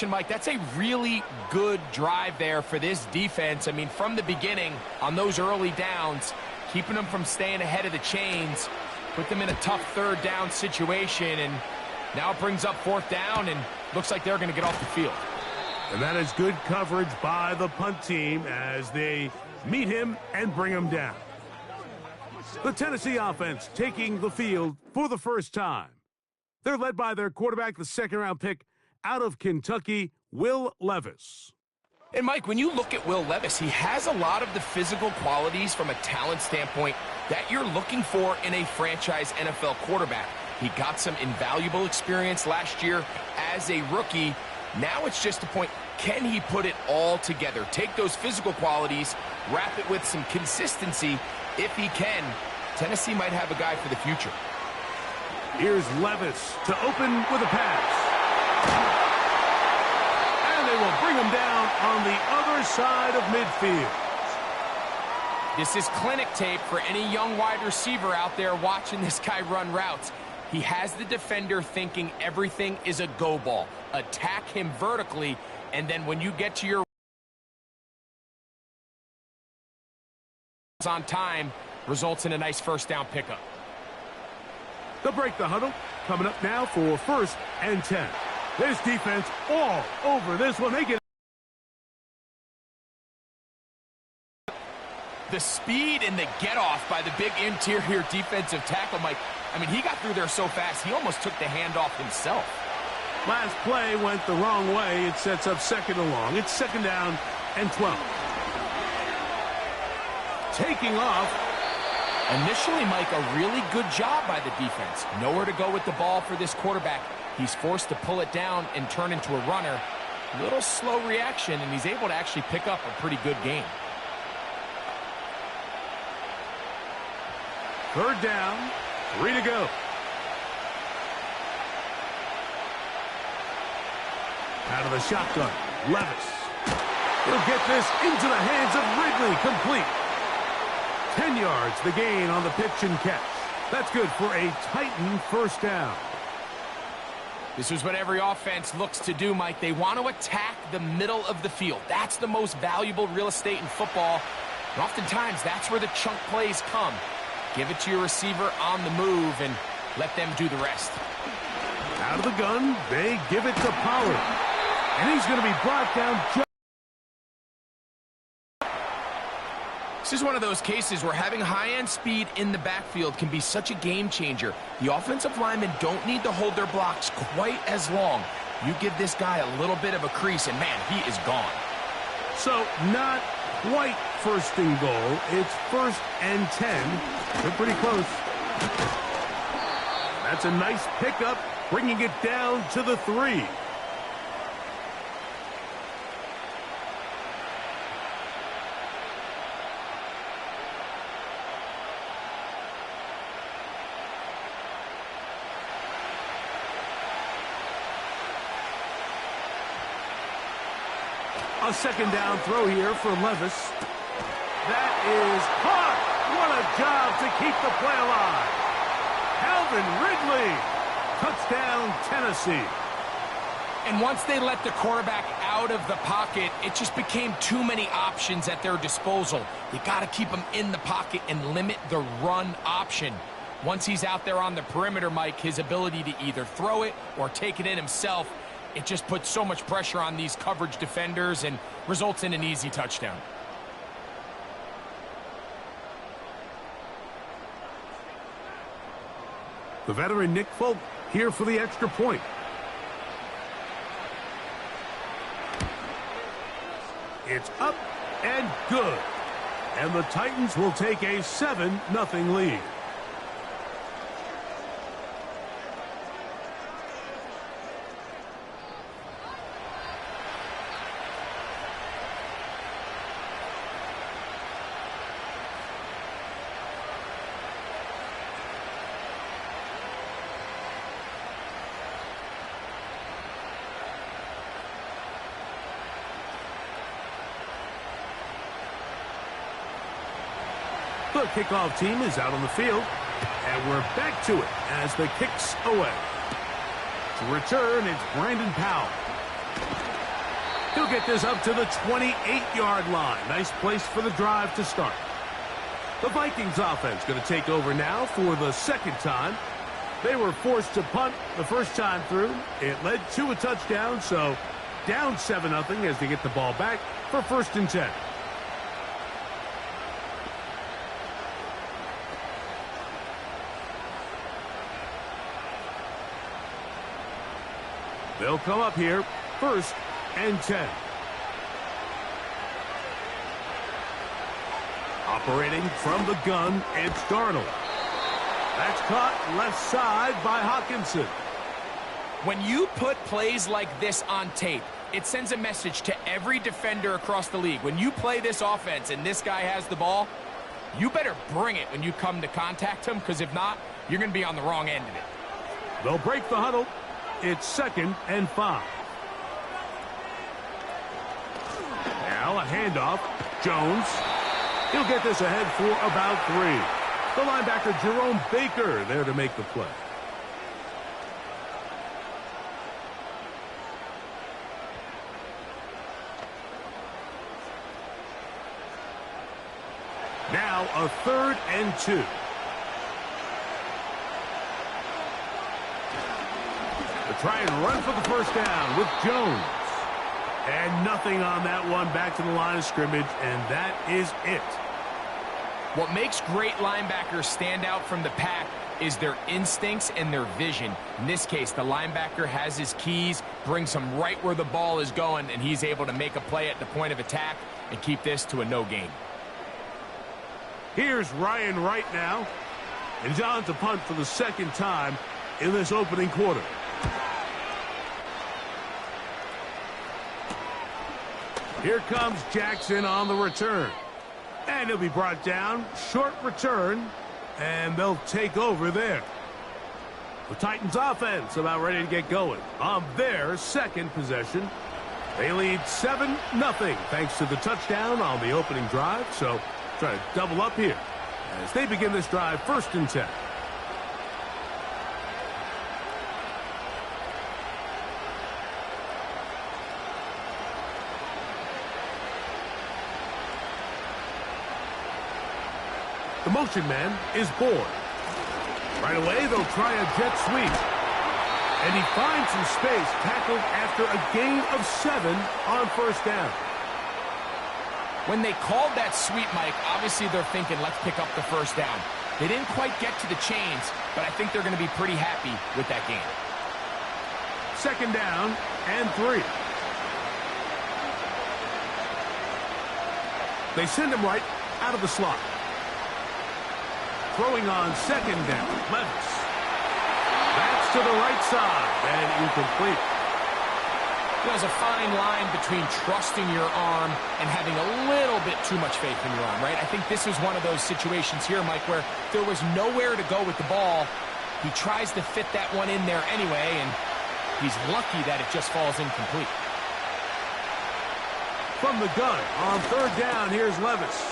Mike, that's a really good drive there for this defense. I mean, from the beginning, on those early downs, keeping them from staying ahead of the chains, put them in a tough third down situation, and now it brings up fourth down, and looks like they're going to get off the field. And that is good coverage by the punt team as they meet him and bring him down. The Tennessee offense taking the field for the first time. They're led by their quarterback, the second-round pick out of Kentucky, Will Levis. And, Mike, when you look at Will Levis, he has a lot of the physical qualities from a talent standpoint that you're looking for in a franchise NFL quarterback. He got some invaluable experience last year as a rookie. Now it's just a point, can he put it all together? Take those physical qualities, wrap it with some consistency. If he can, Tennessee might have a guy for the future. Here's Levis to open with a pass. And they will bring him down on the other side of midfield. This is clinic tape for any young wide receiver out there watching this guy run routes. He has the defender thinking everything is a go ball. Attack him vertically, and then when you get to your on time, results in a nice first down pickup. They'll break the huddle. Coming up now for 1st and 10. This defense all over this one. They get the speed and the get-off by the big interior defensive tackle, Mike. I mean, he got through there so fast, he almost took the handoff himself. Last play went the wrong way. It sets up second and long. It's 2nd down and 12. Taking off. Initially, Mike, a really good job by the defense. Nowhere to go with the ball for this quarterback. He's forced to pull it down and turn into a runner. A little slow reaction, and he's able to actually pick up a pretty good game. 3rd down, 3 to go. Out of the shotgun, Levis. He'll get this into the hands of Ridley, complete. 10 yards, the gain on the pitch and catch. That's good for a Titan first down. This is what every offense looks to do, Mike. They want to attack the middle of the field. That's the most valuable real estate in football. And oftentimes, that's where the chunk plays come. Give it to your receiver on the move and let them do the rest. Out of the gun, they give it to Pollard. And he's going to be brought down. This is one of those cases where having high-end speed in the backfield can be such a game changer. The offensive linemen don't need to hold their blocks quite as long. You give this guy a little bit of a crease, and man, he is gone. So not quite 1st and goal. It's 1st and 10. They're pretty close. That's a nice pickup, bringing it down to the 3. A 2nd down throw here for Levis. That is caught. What a job to keep the play alive. Calvin Ridley. Touchdown, Tennessee. And once they let the quarterback out of the pocket, it just became too many options at their disposal. You got to keep him in the pocket and limit the run option. Once he's out there on the perimeter, Mike, his ability to either throw it or take it in himself, it just puts so much pressure on these coverage defenders and results in an easy touchdown. The veteran Nick Folk here for the extra point. It's up and good. And the Titans will take a 7-0 lead. The kickoff team is out on the field, and we're back to it as the kick's away. To return, it's Brandon Powell. He'll get this up to the 28-yard line. Nice place for the drive to start. The Vikings offense going to take over now for the second time. They were forced to punt the first time through. It led to a touchdown, so down 7-0 as they get the ball back for 1st and 10. They'll come up here, 1st and 10. Operating from the gun, it's Darnold. That's caught left side by Hawkinson. When you put plays like this on tape, it sends a message to every defender across the league. When you play this offense and this guy has the ball, you better bring it when you come to contact him, because if not, you're going to be on the wrong end of it. They'll break the huddle. It's 2nd and 5. Now a handoff. Jones. He'll get this ahead for about 3. The linebacker, Jerome Baker, there to make the play. Now a 3rd and 2. They try and run for the first down with Jones. And nothing on that one. Back to the line of scrimmage, and that is it. What makes great linebackers stand out from the pack is their instincts and their vision. In this case, the linebacker has his keys, brings him right where the ball is going, and he's able to make a play at the point of attack and keep this to a no gain. Here's Ryan Wright now. And he's on to punt for the second time in this opening quarter. Here comes Jackson on the return. And he'll be brought down. Short return. And they'll take over there. The Titans offense about ready to get going on their second possession. They lead 7-0 thanks to the touchdown on the opening drive. So try to double up here as they begin this drive 1st and 10. The motion man is Boyd. Right away, they'll try a jet sweep. And he finds some space, tackled after a gain of 7 on 1st down. When they called that sweep, Mike, obviously they're thinking, let's pick up the 1st down. They didn't quite get to the chains, but I think they're going to be pretty happy with that gain. 2nd down and 3. They send him right out of the slot. Throwing on 2nd down, Levis. That's to the right side and incomplete. There's a fine line between trusting your arm and having a little bit too much faith in your arm, right? I think this is one of those situations here, Mike, where there was nowhere to go with the ball. He tries to fit that one in there anyway, and he's lucky that it just falls incomplete. From the gun on 3rd down, here's Levis.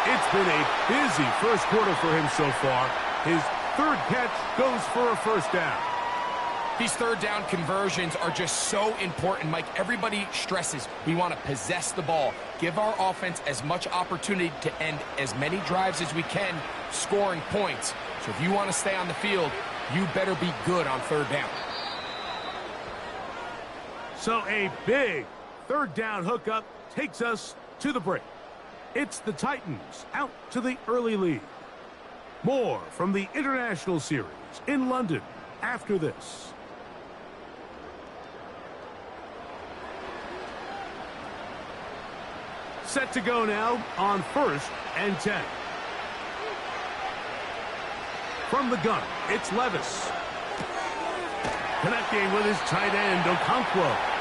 It's been a busy first quarter for him so far. His 3rd catch goes for a 1st down. These 3rd down conversions are just so important, Mike. Everybody stresses we want to possess the ball, give our offense as much opportunity to end as many drives as we can, scoring points. So if you want to stay on the field, you better be good on 3rd down. So a big 3rd down hookup takes us to the break. It's the Titans out to the early lead. More from the International Series in London after this. Set to go now on 1st and 10. From the gun, it's Levis. Connecting with his tight end, Okonkwo.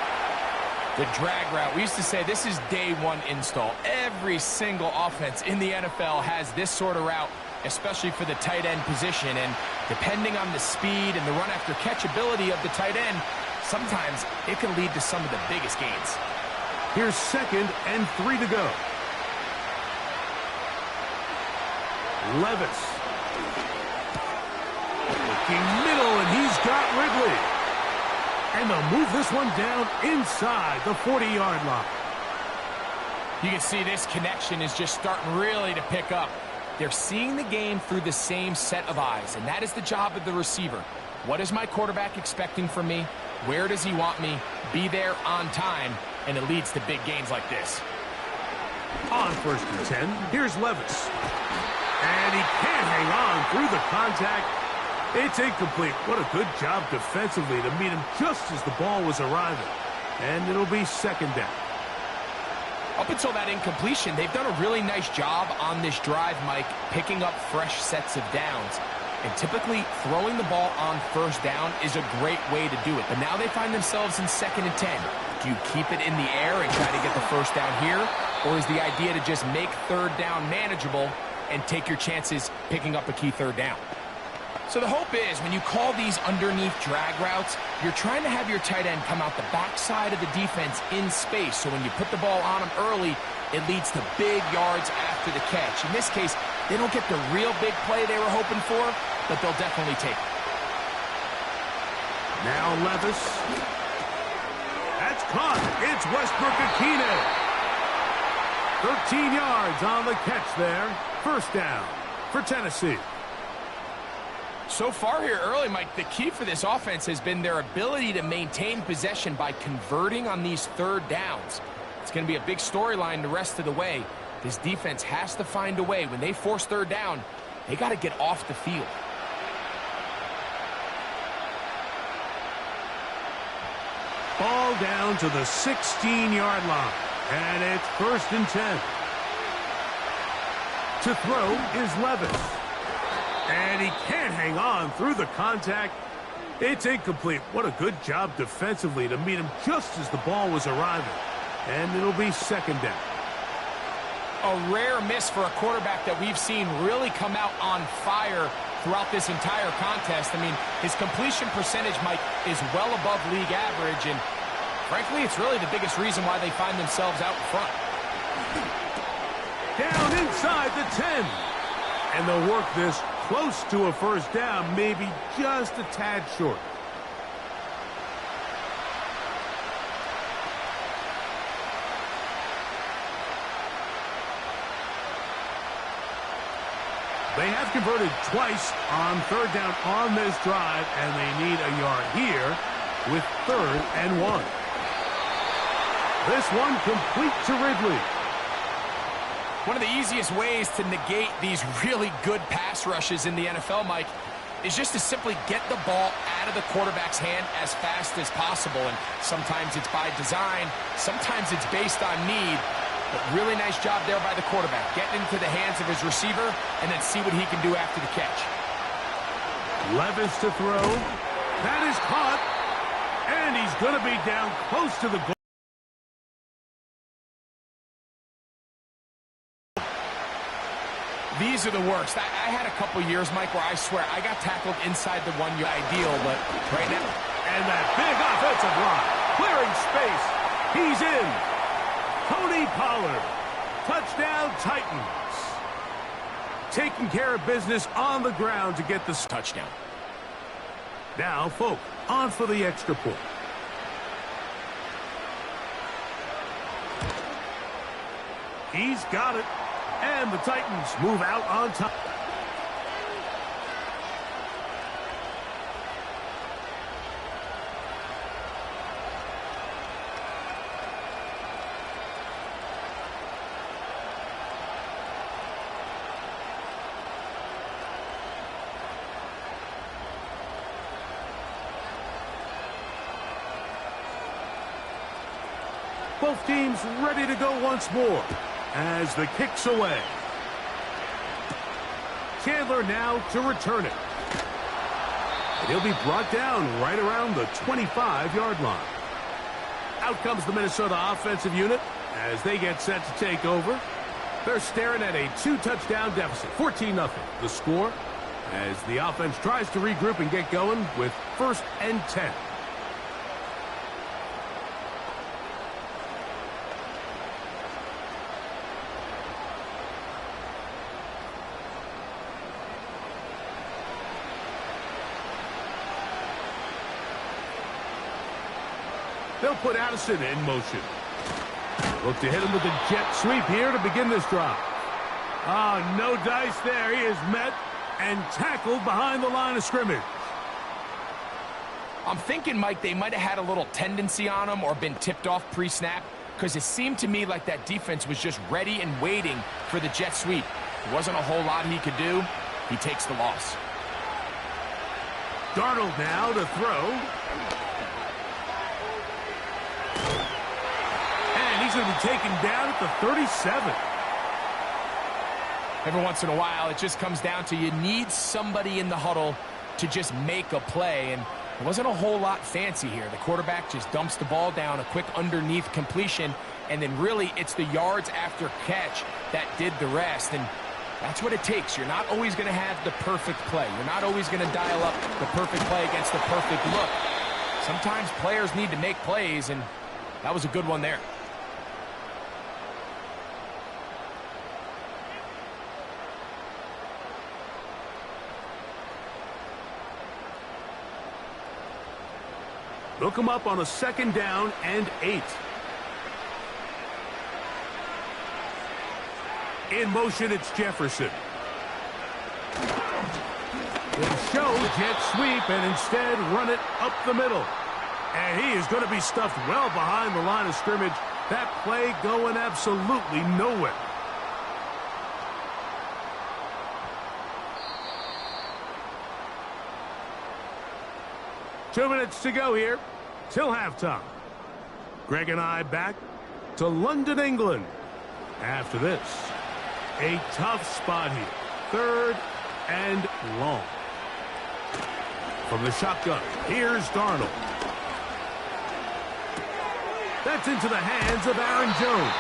The drag route. We used to say this is day one install. Every single offense in the NFL has this sort of route, especially for the tight end position. And depending on the speed and the run after catch ability of the tight end, sometimes it can lead to some of the biggest gains. Here's 2nd and 3 to go. Levis. Looking middle, and he's got Ridley. And they'll move this one down inside the 40-yard line. You can see this connection is just starting really to pick up. They're seeing the game through the same set of eyes, and that is the job of the receiver. What is my quarterback expecting from me? Where does he want me? Be there on time, and it leads to big gains like this. On 1st and 10, here's Levis. And he can't hang on through the contact. It's incomplete. What a good job defensively to meet him just as the ball was arriving. And it'll be 2nd down. Up until that incompletion, they've done a really nice job on this drive, Mike, picking up fresh sets of downs. And typically, throwing the ball on 1st down is a great way to do it. But now they find themselves in 2nd and 10. Do you keep it in the air and try to get the 1st down here? Or is the idea to just make 3rd down manageable and take your chances picking up a key 3rd down? So the hope is when you call these underneath drag routes, you're trying to have your tight end come out the backside of the defense in space. So when you put the ball on him early, it leads to big yards after the catch. In this case, they don't get the real big play they were hoping for, but they'll definitely take it. Now Levis. That's caught. It's Westbrook-Akine. 13 yards on the catch there. 1st down for Tennessee. So far here early, Mike, the key for this offense has been their ability to maintain possession by converting on these 3rd downs. It's going to be a big storyline the rest of the way. This defense has to find a way. When they force 3rd down, they got to get off the field. Ball down to the 16-yard line. And it's 1st and 10. To throw is Levis. And he can't hang on through the contact. It's incomplete. What a good job defensively to meet him just as the ball was arriving. And it'll be 2nd down. A rare miss for a quarterback that we've seen really come out on fire throughout this entire contest. I mean, his completion percentage, Mike, is well above league average. And frankly, it's really the biggest reason why they find themselves out in front. Down inside the 10. And they'll work this close to a 1st down, maybe just a tad short. They have converted twice on 3rd down on this drive, and they need a yard here with 3rd and 1. This one complete to Ridley. One of the easiest ways to negate these really good pass rushes in the NFL, Mike, is just to simply get the ball out of the quarterback's hand as fast as possible. And sometimes it's by design, sometimes it's based on need. But really nice job there by the quarterback, getting into the hands of his receiver and then see what he can do after the catch. Levis to throw. That is caught. And he's going to be down close to the goal. These are the worst. I had a couple years, Mike, where I swear I got tackled inside the 1 yard ideal, but right now. And that big offensive line, clearing space. He's in. Tony Pollard. Touchdown, Titans. Taking care of business on the ground to get the touchdown. Now, Folk on for the extra point. He's got it. And the Titans move out on top. Both teams ready to go once more as the kick's away. Chandler now to return it. And he'll be brought down right around the 25-yard line. Out comes the Minnesota offensive unit as they get set to take over. They're staring at a 2-touchdown deficit, 14-0. The score as the offense tries to regroup and get going with 1st and 10. They'll put Addison in motion. Look to hit him with a jet sweep here to begin this drive. No dice there. He is met and tackled behind the line of scrimmage. I'm thinking, Mike, they might have had a little tendency on him or been tipped off pre-snap, because it seemed to me like that defense was just ready and waiting for the jet sweep. There wasn't a whole lot he could do. He takes the loss. Darnold now to throw. And he's going to be taken down at the 37. Every once in a while, it just comes down to you need somebody in the huddle to just make a play, and it wasn't a whole lot fancy here. The quarterback just dumps the ball down, a quick underneath completion, and then really it's the yards after catch that did the rest, and that's what it takes. You're not always going to have the perfect play. You're not always going to dial up the perfect play against the perfect look. Sometimes players need to make plays, and that was a good one there. Look him up on a 2nd down and 8. In motion, it's Jefferson. They show jet sweep and instead run it up the middle. And he is going to be stuffed well behind the line of scrimmage. That play going absolutely nowhere. Two minutes to go here till halftime. Greg and I back to London, England. After this, a tough spot here. 3rd and long. From the shotgun, here's Darnold. That's into the hands of Aaron Jones.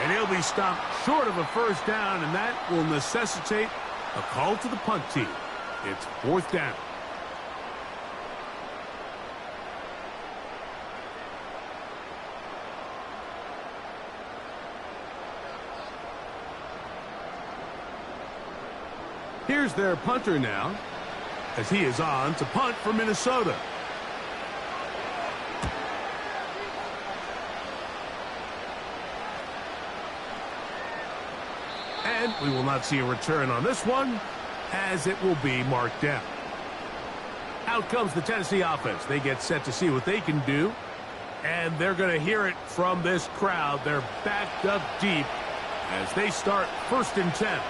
And he'll be stopped short of a 1st down, and that will necessitate a call to the punt team. It's 4th down. Here's their punter now, as he is on to punt for Minnesota. And we will not see a return on this one, as it will be marked down. Out comes the Tennessee offense. They get set to see what they can do, and they're going to hear it from this crowd. They're backed up deep as they start 1st and 10.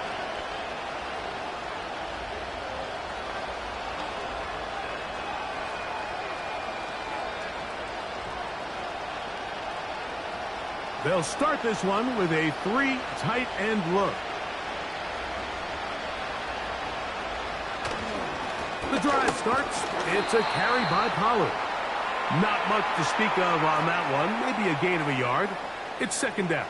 They'll start this one with a 3 tight end look. The drive starts. It's a carry by Pollard. Not much to speak of on that one. Maybe a gain of a yard. It's 2nd down.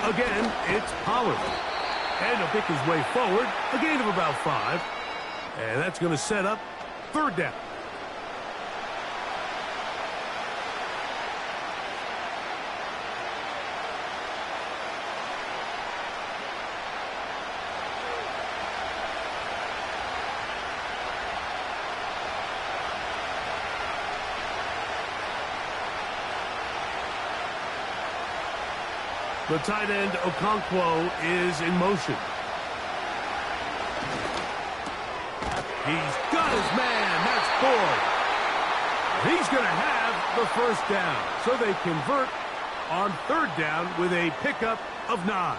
Again, it's Pollard. And he'll pick his way forward, a gain of about 5. And that's going to set up 3rd down. The tight end, Okonkwo, is in motion. He's got his man. That's Ford. He's going to have the 1st down. So they convert on 3rd down with a pickup of 9.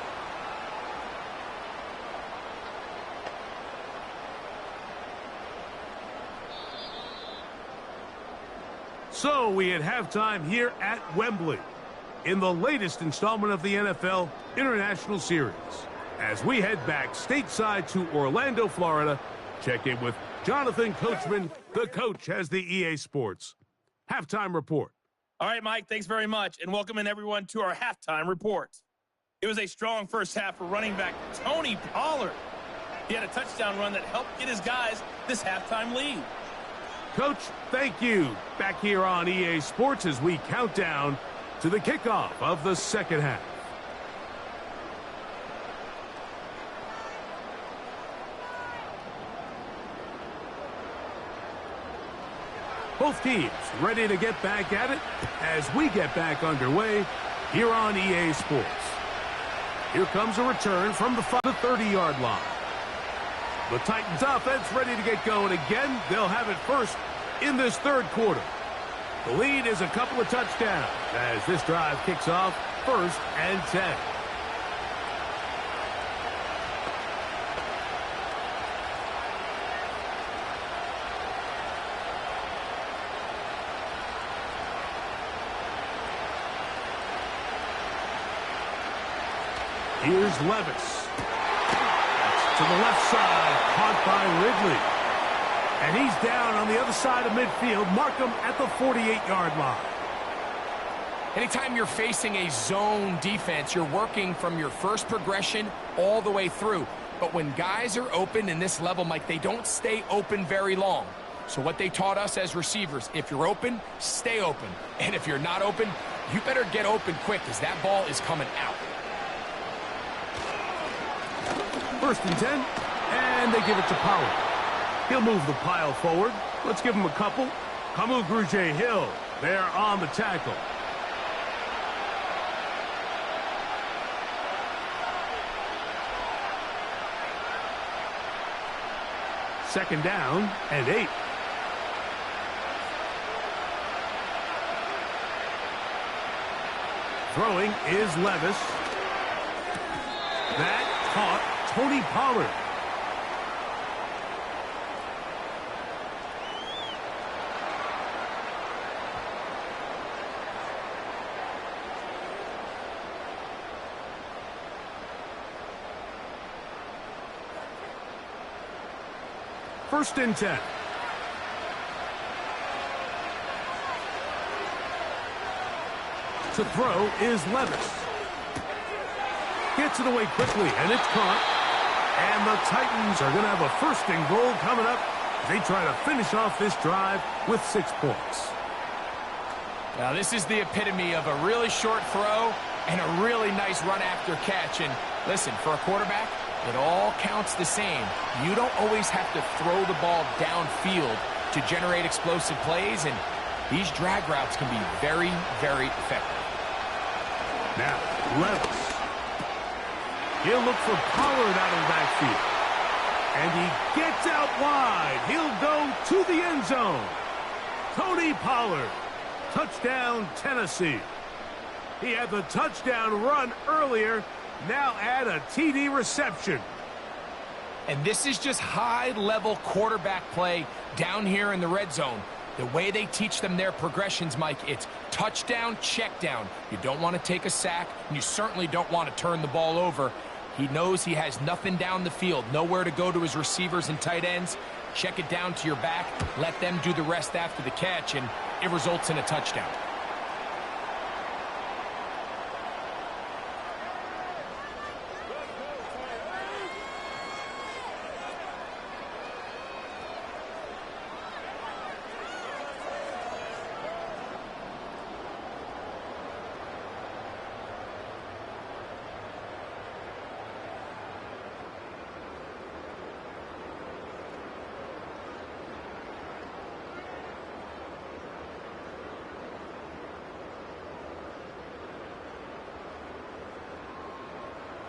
So we at halftime here at Wembley in the latest installment of the NFL International Series. As we head back stateside to Orlando, Florida, check in with Jonathan Coachman. The coach has the EA Sports halftime report. All right, Mike, thanks very much, and welcome in everyone to our halftime report. It was a strong first half for running back Tony Pollard. He had a touchdown run that helped get his guys this halftime lead. Coach, thank you. Back here on EA Sports as we count down to the kickoff of the second half. Both teams ready to get back at it as we get back underway here on EA Sports. Here comes a return from the 30-yard line. The Titans offense ready to get going again. They'll have it first in this third quarter. The lead is a couple of touchdowns as this drive kicks off 1st and 10. Here's Levis. That's to the left side, caught by Ridley. And he's down on the other side of midfield. Mark him at the 48-yard line. Anytime you're facing a zone defense, you're working from your first progression all the way through. But when guys are open in this level, Mike, they don't stay open very long. So what they taught us as receivers, if you're open, stay open. And if you're not open, you better get open quick because that ball is coming out. 1st and 10, and they give it to Pollard. He'll move the pile forward. Let's give him a couple. Kamu Grugier-Hill there on the tackle. Second down and 8. Throwing is Levis. That caught Tony Pollard. First and 10. To throw is Levis. Gets it away quickly, and it's caught. And the Titans are going to have a 1st and goal coming up. They try to finish off this drive with 6 points. Now, this is the epitome of a really short throw and a really nice run after catch. And listen, for a quarterback, it all counts the same. You don't always have to throw the ball downfield to generate explosive plays, and these drag routes can be very, very effective. Now, Levis. He'll look for Pollard out of the backfield. And he gets out wide. He'll go to the end zone. Tony Pollard. Touchdown, Tennessee. He had the touchdown run earlier. Now add a TD reception. And this is just high-level quarterback play down here in the red zone. The way they teach them their progressions, Mike, it's touchdown, check down. You don't want to take a sack, and you certainly don't want to turn the ball over. He knows he has nothing down the field, nowhere to go to his receivers and tight ends. Check it down to your back, let them do the rest after the catch, and it results in a touchdown.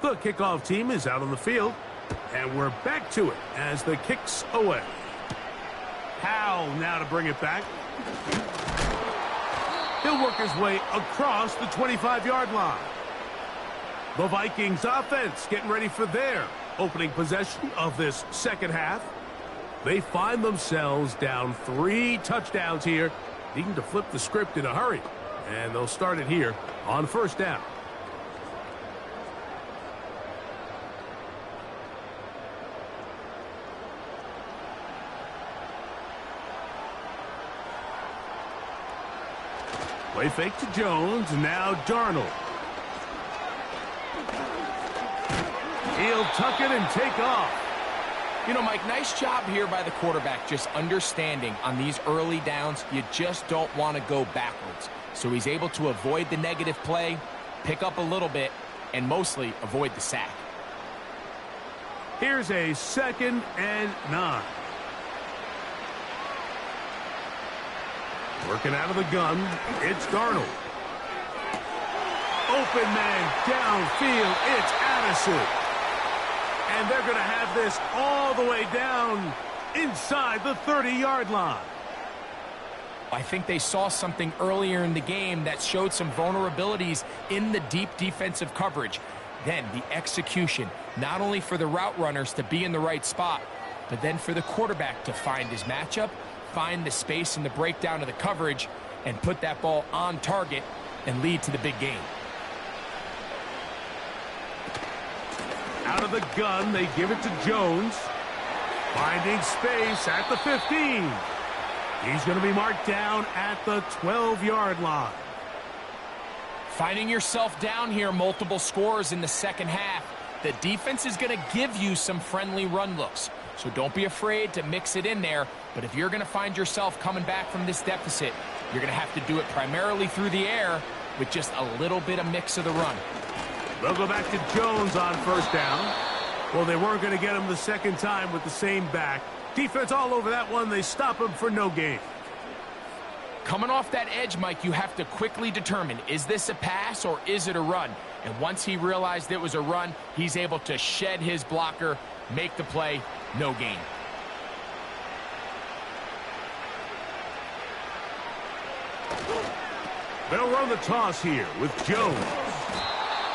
The kickoff team is out on the field, and we're back to it as the kick's away. Powell now to bring it back. He'll work his way across the 25-yard line. The Vikings offense getting ready for their opening possession of this second half. They find themselves down 3 touchdowns here, needing to flip the script in a hurry. And they'll start it here on 1st down. Play fake to Jones, now Darnold. He'll tuck it and take off. You know, Mike, nice job here by the quarterback, just understanding on these early downs, you just don't want to go backwards. So he's able to avoid the negative play, pick up a little bit, and mostly avoid the sack. Here's a 2nd and 9. Working out of the gun, it's Darnold. Open man downfield, it's Addison. And they're going to have this all the way down inside the 30-yard line. I think they saw something earlier in the game that showed some vulnerabilities in the deep defensive coverage. Then the execution, not only for the route runners to be in the right spot, but then for the quarterback to find his matchup, find the space in the breakdown of the coverage, and put that ball on target and lead to the big game. Out of the gun, they give it to Jones. Finding space at the 15. He's going to be marked down at the 12-yard line. Finding yourself down here, multiple scores in the second half. The defense is going to give you some friendly run looks. So don't be afraid to mix it in there. But if you're going to find yourself coming back from this deficit, you're going to have to do it primarily through the air with just a little bit of mix of the run. They'll go back to Jones on first down. Well, they weren't going to get him the second time with the same back. Defense all over that one. They stop him for no gain. Coming off that edge, Mike, you have to quickly determine, is this a pass or is it a run? And once he realized it was a run, he's able to shed his blocker, make the play, no gain. They'll run the toss here with Jones.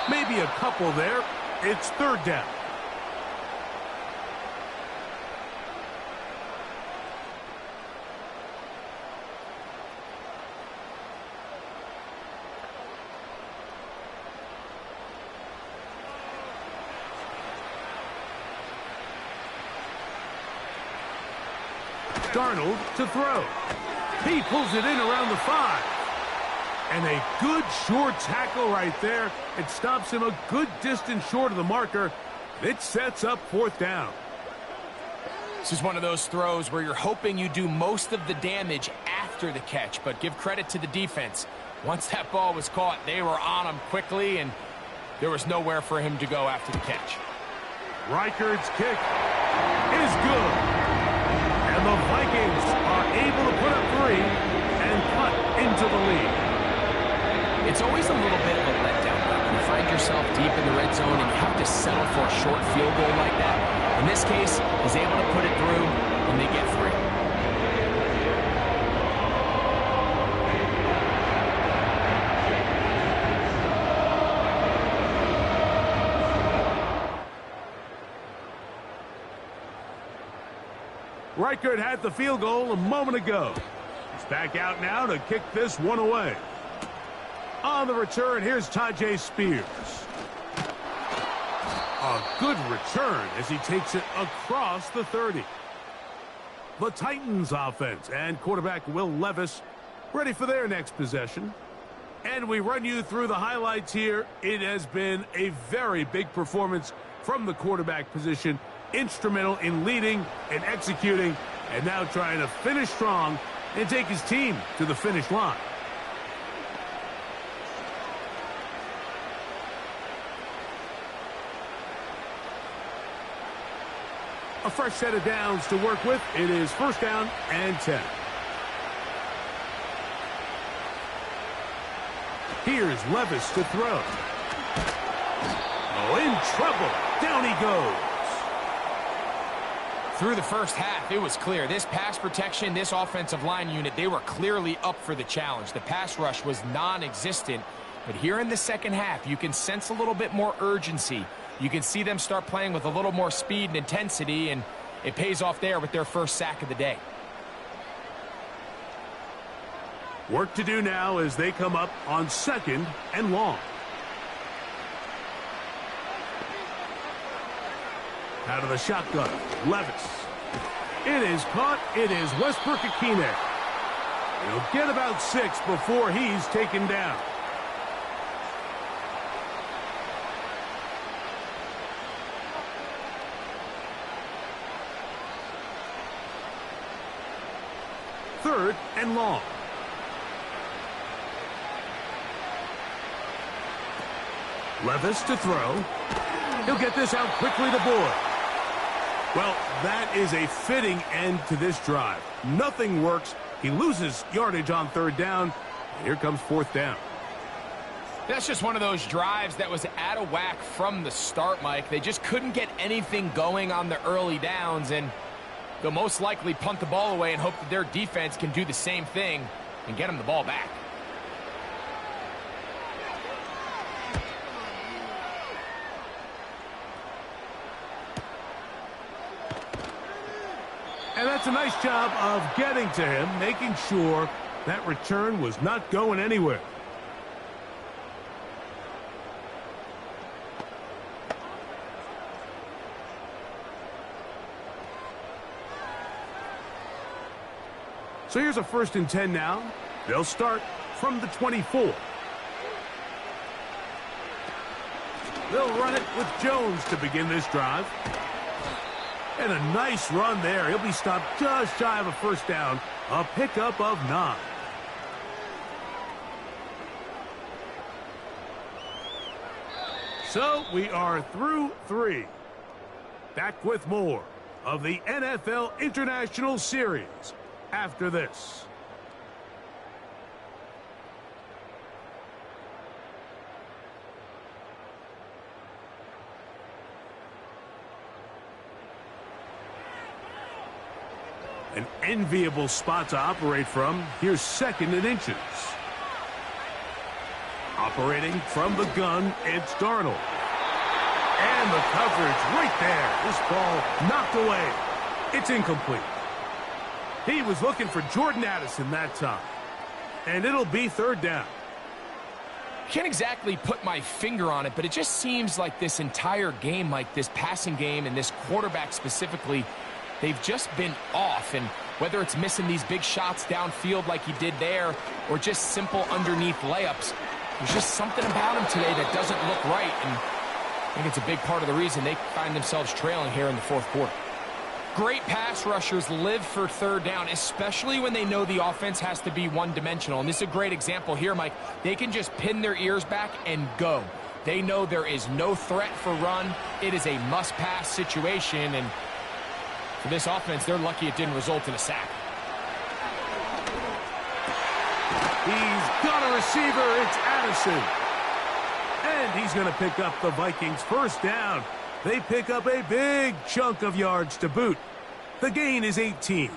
Maybe a couple there. It's third down. Darnold to throw. He pulls it in around the 5. And a good short tackle right there. It stops him a good distance short of the marker. It sets up fourth down. This is one of those throws where you're hoping you do most of the damage after the catch, but give credit to the defense. Once that ball was caught, they were on him quickly, and there was nowhere for him to go after the catch. Reichard's kick is good. And the Vikings are able to put up 3 and cut into the lead. It's always a little bit of a letdown when you find yourself deep in the red zone and you have to settle for a short field goal like that. In this case, he's able to put it through, and they get 3. Reichard had the field goal a moment ago. He's back out now to kick this one away. On the return, here's Tajay Spears. A good return as he takes it across the 30. The Titans offense and quarterback Will Levis ready for their next possession. And we run you through the highlights here. It has been a very big performance from the quarterback position. Instrumental in leading and executing, and now trying to finish strong and take his team to the finish line. A fresh set of downs to work with. It is first down and 10. Here's Levis to throw. Oh, in trouble. Down he goes.3. Through the first half, it was clear. This pass protection, this offensive line unit, they were clearly up for the challenge. The pass rush was non-existent. But here in the second half, you can sense a little bit more urgency. You can see them start playing with a little more speed and intensity, and it pays off there with their first sack of the day. Work to do now as they come up on second and long. Out of the shotgun, Levis. It is caught. It is Westbrook-Akine. He'll get about 6 before he's taken down. 3rd and long. Levis to throw. He'll get this out quickly to Boyd. Well, that is a fitting end to this drive. Nothing works. He loses yardage on 3rd down. And here comes 4th down. That's just one of those drives that was out of whack from the start, Mike. They just couldn't get anything going on the early downs, and they'll most likely punt the ball away and hope that their defense can do the same thing and get them the ball back. And that's a nice job of getting to him, making sure that return was not going anywhere. So here's a 1st and 10 now. They'll start from the 24. They'll run it with Jones to begin this drive. And a nice run there. He'll be stopped just shy of a 1st down. A pickup of 9. So we are through 3. Back with more of the NFL International Series after this. An enviable spot to operate from. Here's 2nd and inches. Operating from the gun, it's Darnold. And the coverage right there. This ball knocked away. It's incomplete. He was looking for Jordan Addison that time. And it'll be 3rd down. Can't exactly put my finger on it, but it just seems like this entire game, like this passing game and this quarterback specifically, they've just been off. And whether it's missing these big shots downfield like he did there or just simple underneath layups, there's just something about him today that doesn't look right. And I think it's a big part of the reason they find themselves trailing here in the 4th quarter. Great pass rushers live for 3rd down, especially when they know the offense has to be one-dimensional. And this is a great example here, Mike. They can just pin their ears back and go. They know there is no threat for run. It is a must-pass situation, and for this offense, they're lucky it didn't result in a sack. He's got a receiver. It's Addison. And he's going to pick up the Vikings' 1st down. They pick up a big chunk of yards to boot. The gain is 18.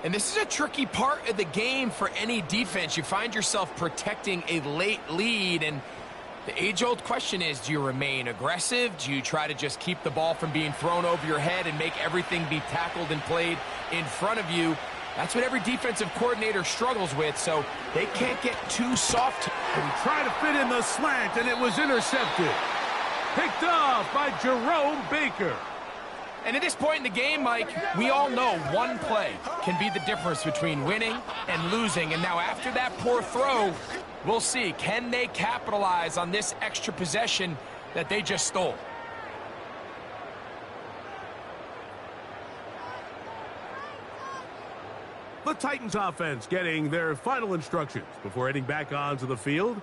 And this is a tricky part of the game for any defense. You find yourself protecting a late lead, and the age-old question is, do you remain aggressive? Do you try to just keep the ball from being thrown over your head and make everything be tackled and played in front of you? That's what every defensive coordinator struggles with, so they can't get too soft. And try to fit in the slant, and it was intercepted. Picked off by Jerome Baker. And at this point in the game, Mike, we all know one play can be the difference between winning and losing. And now after that poor throw, we'll see. Can they capitalize on this extra possession that they just stole? The Titans offense getting their final instructions before heading back onto the field.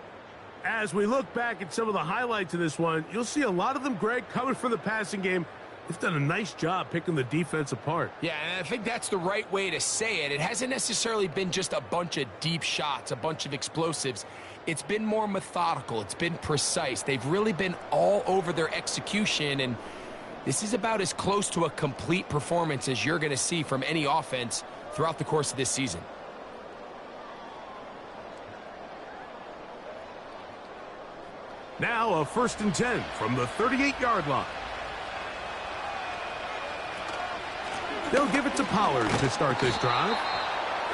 As we look back at some of the highlights of this one, you'll see a lot of them, Greg, coming from the passing game. They've done a nice job picking the defense apart. Yeah, and I think that's the right way to say it. It hasn't necessarily been just a bunch of deep shots, a bunch of explosives. It's been more methodical. It's been precise. They've really been all over their execution, and this is about as close to a complete performance as you're going to see from any offense throughout the course of this season. Now a 1st and 10 from the 38-yard line. They'll give it to Pollard to start this drive.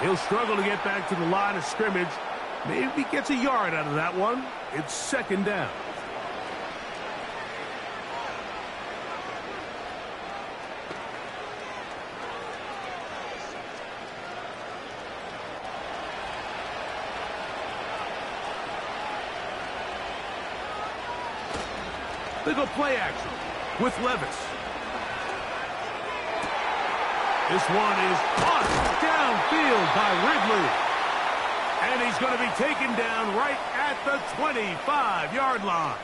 He'll struggle to get back to the line of scrimmage. Maybe gets a yard out of that one. It's 2nd down. They go play action with Levis. This one is on downfield. And he's going to be taken down right at the 25-yard line.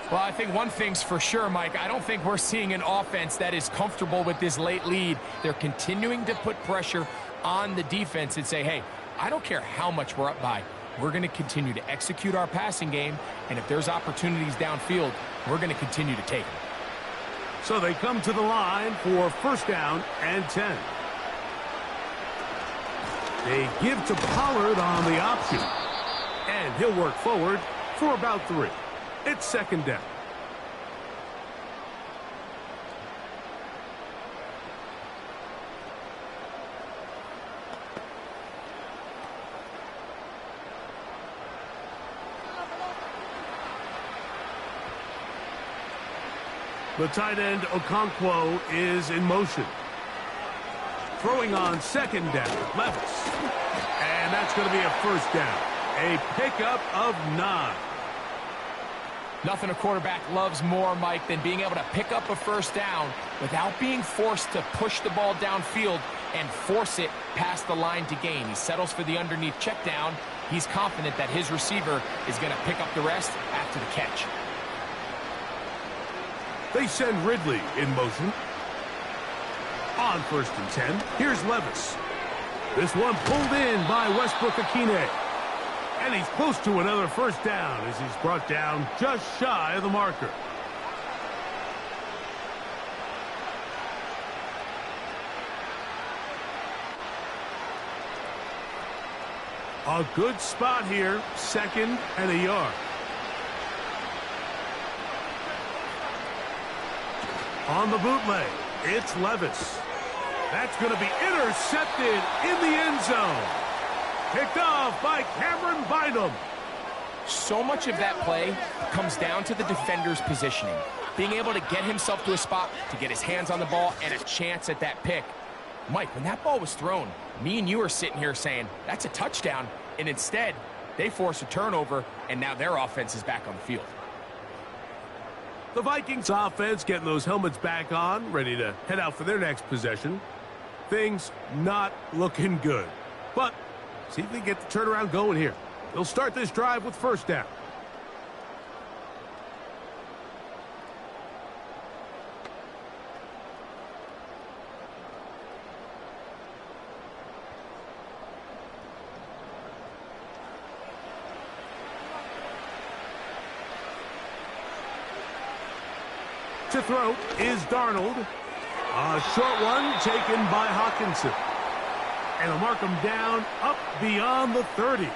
Well, I think one thing's for sure, Mike. I don't think we're seeing an offense that is comfortable with this late lead. They're continuing to put pressure on the defense and say, hey, I don't care how much we're up by. We're going to continue to execute our passing game, and if there's opportunities downfield, we're going to continue to take them. So they come to the line for first down and 10. They give to Pollard on the option, and he'll work forward for about 3. It's second down. The tight end Okonkwo is in motion. Throwing on second down, Levis. And that's going to be a first down. A pickup of 9. Nothing a quarterback loves more, Mike, than being able to pick up a first down without being forced to push the ball downfield and force it past the line to gain. He settles for the underneath check down. He's confident that his receiver is going to pick up the rest after the catch. They send Ridley in motion. On first and 10, here's Levis. This one pulled in by Westbrook-Akine. And he's close to another first down as he's brought down just shy of the marker. A good spot here, 2nd and a yard. On the bootleg, it's Levis. That's going to be intercepted in the end zone. Picked off by Cameron Bynum. So much of that play comes down to the defender's positioning. Being able to get himself to a spot, to get his hands on the ball, and a chance at that pick. Mike, when that ball was thrown, me and you are sitting here saying, that's a touchdown. And instead, they force a turnover, and now their offense is back on the field. The Vikings offense getting those helmets back on, ready to head out for their next possession. Things not looking good. But see if they get the turnaround going here. They'll start this drive with first down. To throw is Darnold. A short one taken by Hawkinson. And they'll mark him down up beyond the 30.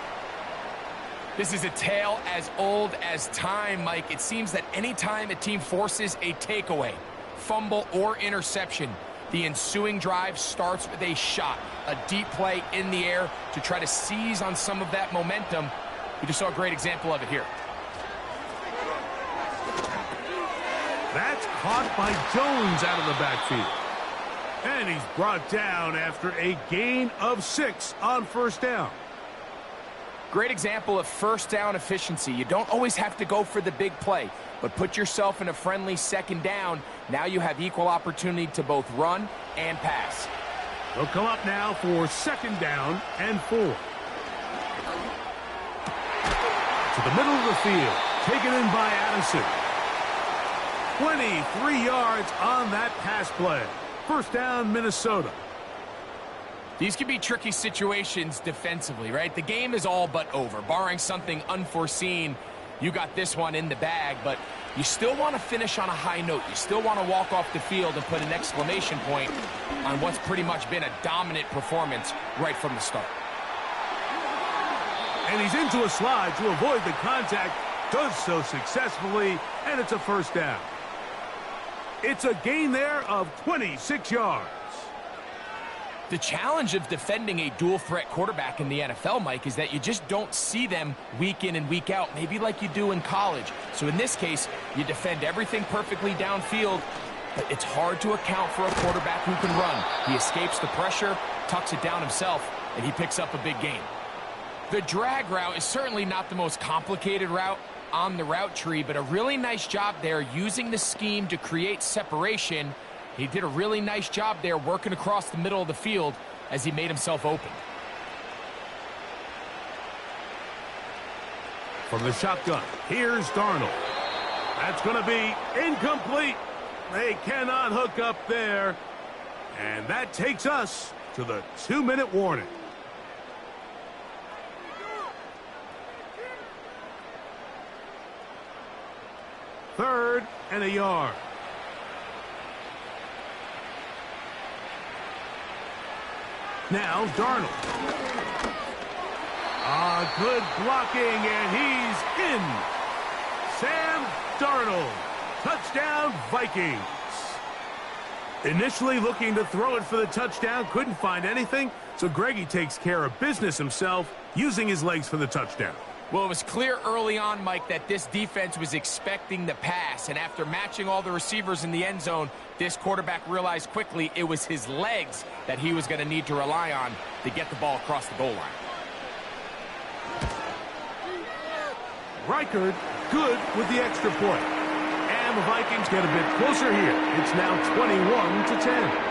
This is a tale as old as time, Mike. It seems that anytime a team forces a takeaway, fumble, or interception, the ensuing drive starts with a shot, a deep play in the air to try to seize on some of that momentum. We just saw a great example of it here. That's caught by Jones out of the backfield. And he's brought down after a gain of 6 on first down. Great example of first down efficiency. You don't always have to go for the big play, but put yourself in a friendly second down. Now you have equal opportunity to both run and pass. They'll come up now for second down and 4. To the middle of the field, taken in by Addison. 23 yards on that pass play. First down, Minnesota. These can be tricky situations defensively, right? The game is all but over. Barring something unforeseen, you got this one in the bag, but you still want to finish on a high note. You still want to walk off the field and put an exclamation point on what's pretty much been a dominant performance right from the start. And he's into a slide to avoid the contact. Does so successfully, and it's a first down. It's a gain there of 26 yards. The challenge of defending a dual-threat quarterback in the NFL, Mike, is that you just don't see them week in and week out, maybe like you do in college. So in this case, you defend everything perfectly downfield, but it's hard to account for a quarterback who can run. He escapes the pressure, tucks it down himself, and he picks up a big gain. The drag route is certainly not the most complicated route on the route tree, but a really nice job there using the scheme to create separation. He did a really nice job there working across the middle of the field as he made himself open. From the shotgun, here's Darnold. That's going to be incomplete. They cannot hook up there. And that takes us to the 2-minute warning. Third and a yard. Now Darnold. Good blocking, and he's in. Sam Darnold. Touchdown, Vikings. Initially looking to throw it for the touchdown, couldn't find anything, so Greggy takes care of business himself, using his legs for the touchdown. Well, it was clear early on, Mike, that this defense was expecting the pass, and after matching all the receivers in the end zone, this quarterback realized quickly it was his legs that he was going to need to rely on to get the ball across the goal line. Reichard good with the extra point. And the Vikings get a bit closer here. It's now 21-10.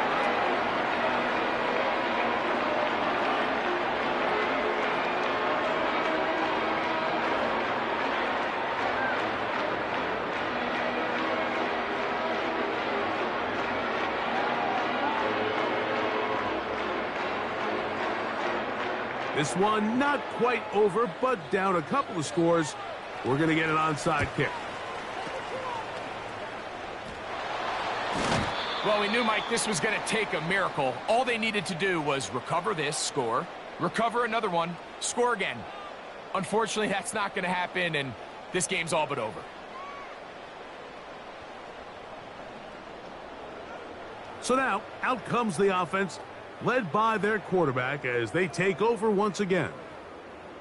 This one not quite over, but down a couple of scores. We're going to get an onside kick. Well, we knew, Mike, this was going to take a miracle. All they needed to do was recover this, score, recover another one, score again. Unfortunately, that's not going to happen, and this game's all but over. So now, out comes the offense, led by their quarterback as they take over once again.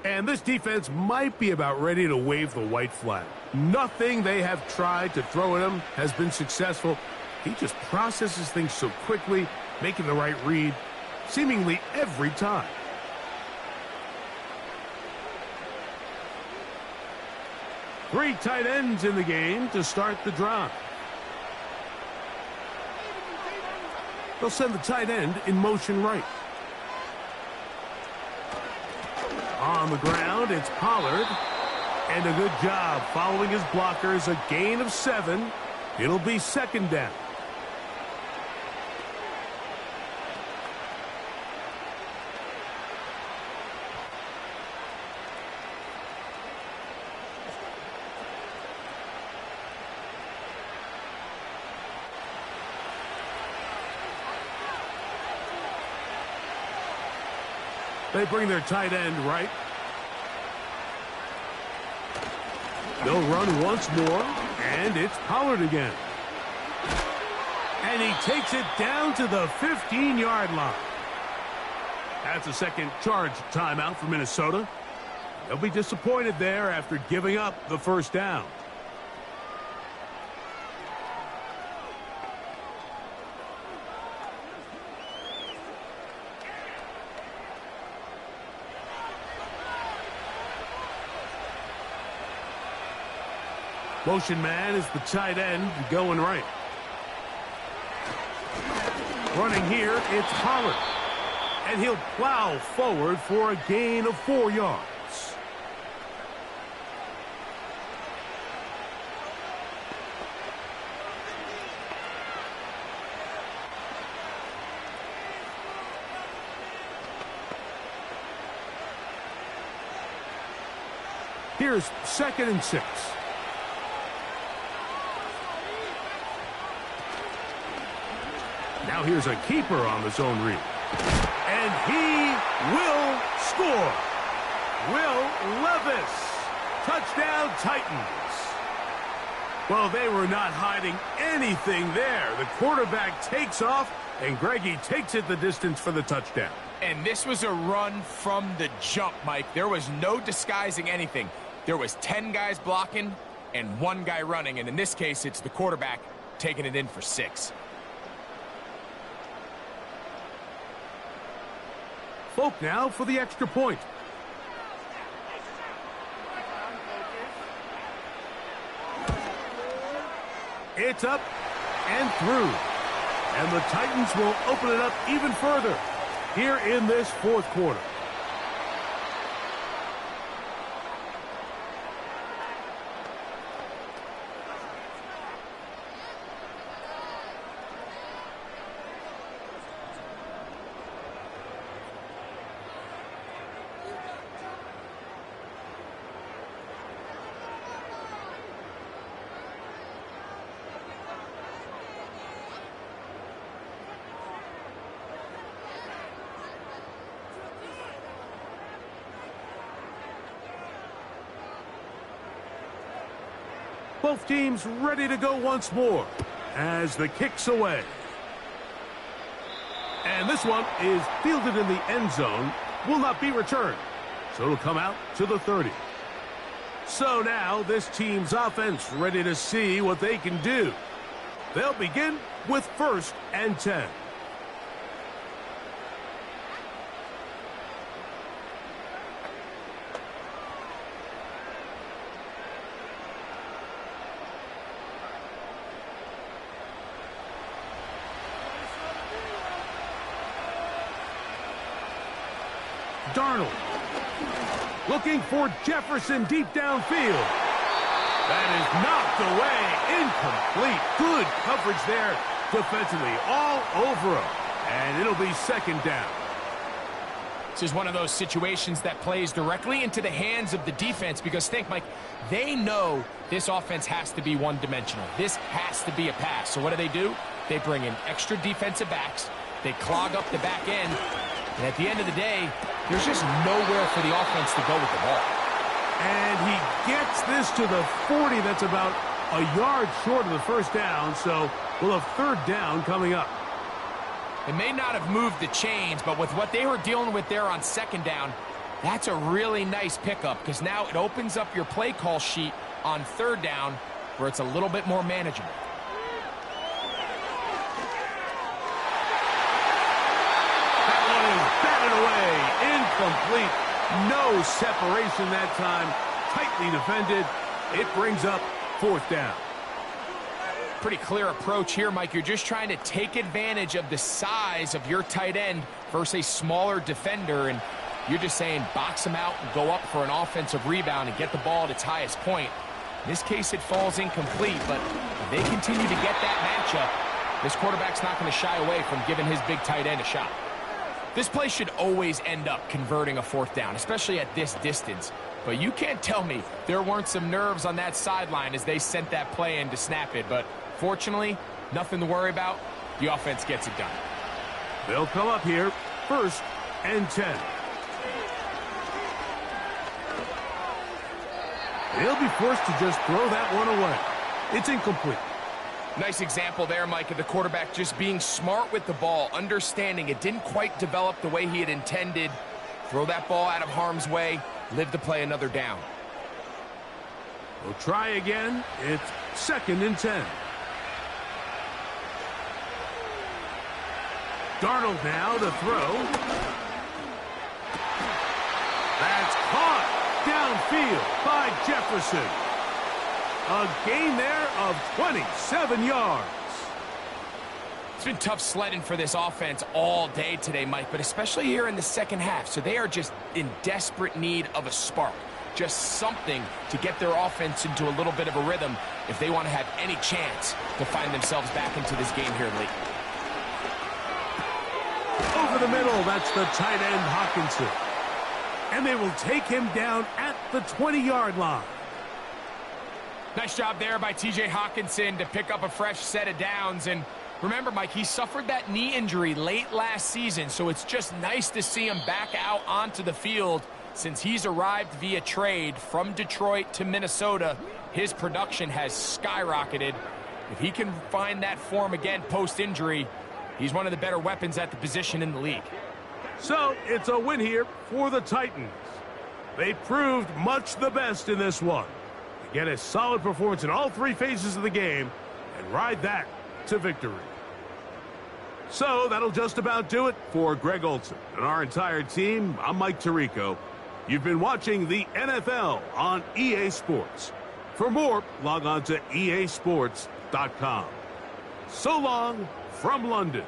And this defense might be about ready to wave the white flag. Nothing they have tried to throw at him has been successful. He just processes things so quickly, making the right read, seemingly every time. Three tight ends in the game to start the drive. They'll send the tight end in motion right. On the ground, it's Pollard. And a good job following his blockers, a gain of 7. It'll be second down. They bring their tight end right. They'll run once more, and it's Pollard again. And he takes it down to the 15-yard line. That's a second charge timeout for Minnesota. They'll be disappointed there after giving up the first down. Motion man is the tight end going right. Running here, it's Pollard. And he'll plow forward for a gain of 4 yards. Here's 2nd and 6. Now here's a keeper on the zone read. And he will score. Will Levis. Touchdown, Titans. Well, they were not hiding anything there. The quarterback takes off, and Greggy takes it the distance for the touchdown. And this was a run from the jump, Mike. There was no disguising anything. There was 10 guys blocking and 1 guy running, and in this case, it's the quarterback taking it in for 6. Folk now for the extra point. It's up and through. And the Titans will open it up even further here in this 4th quarter. Both teams ready to go once more as the kick's away. And this one is fielded in the end zone, will not be returned. So it'll come out to the 30. So now this team's offense ready to see what they can do. They'll begin with 1st and 10. Darnold looking for Jefferson deep downfield. That is knocked away, incomplete. Good coverage there defensively, all over him. And it'll be 2nd down. This is one of those situations that plays directly into the hands of the defense because think, Mike, they know this offense has to be one-dimensional. This has to be a pass. So what do? They bring in extra defensive backs. They clog up the back end. And at the end of the day, there's just nowhere for the offense to go with the ball. And he gets this to the 40. That's about a yard short of the 1st down. So we'll have 3rd down coming up. It may not have moved the chains, but with what they were dealing with there on 2nd down, that's a really nice pickup because now it opens up your play call sheet on 3rd down where it's a little bit more manageable. Incomplete. No separation that time. Tightly defended. It brings up 4th down. Pretty clear approach here, Mike. You're just trying to take advantage of the size of your tight end versus a smaller defender, and you're just saying box him out and go up for an offensive rebound and get the ball at its highest point. In this case, it falls incomplete, but if they continue to get that matchup, this quarterback's not going to shy away from giving his big tight end a shot. This play should always end up converting a 4th down, especially at this distance. But you can't tell me there weren't some nerves on that sideline as they sent that play in to snap it. But fortunately, nothing to worry about. The offense gets it done. They'll come up here, 1st and 10. They'll be forced to just throw that one away. It's incomplete. Nice example there, Mike, of the quarterback just being smart with the ball, understanding it didn't quite develop the way he had intended. Throw that ball out of harm's way, live to play another down. We'll try again. It's 2nd and 10. Darnold now to throw. That's caught downfield by Jefferson. A gain there of 27 yards. It's been tough sledding for this offense all day today, Mike, but especially here in the 2nd half. So they are just in desperate need of a spark, just something to get their offense into a little bit of a rhythm if they want to have any chance to find themselves back into this game here late. Over the middle, that's the tight end Hawkinson. And they will take him down at the 20-yard line. Nice job there by T.J. Hawkinson to pick up a fresh set of downs. And remember, Mike, he suffered that knee injury late last season, so it's just nice to see him back out onto the field. Since he's arrived via trade from Detroit to Minnesota, his production has skyrocketed. If he can find that form again post-injury, he's one of the better weapons at the position in the league. So it's a win here for the Titans. They proved much the best in this one. Get a solid performance in all 3 phases of the game and ride that to victory. So that'll just about do it for Greg Olson and our entire team. I'm Mike Tirico. You've been watching the NFL on EA Sports. For more, log on to easports.com. So long from London.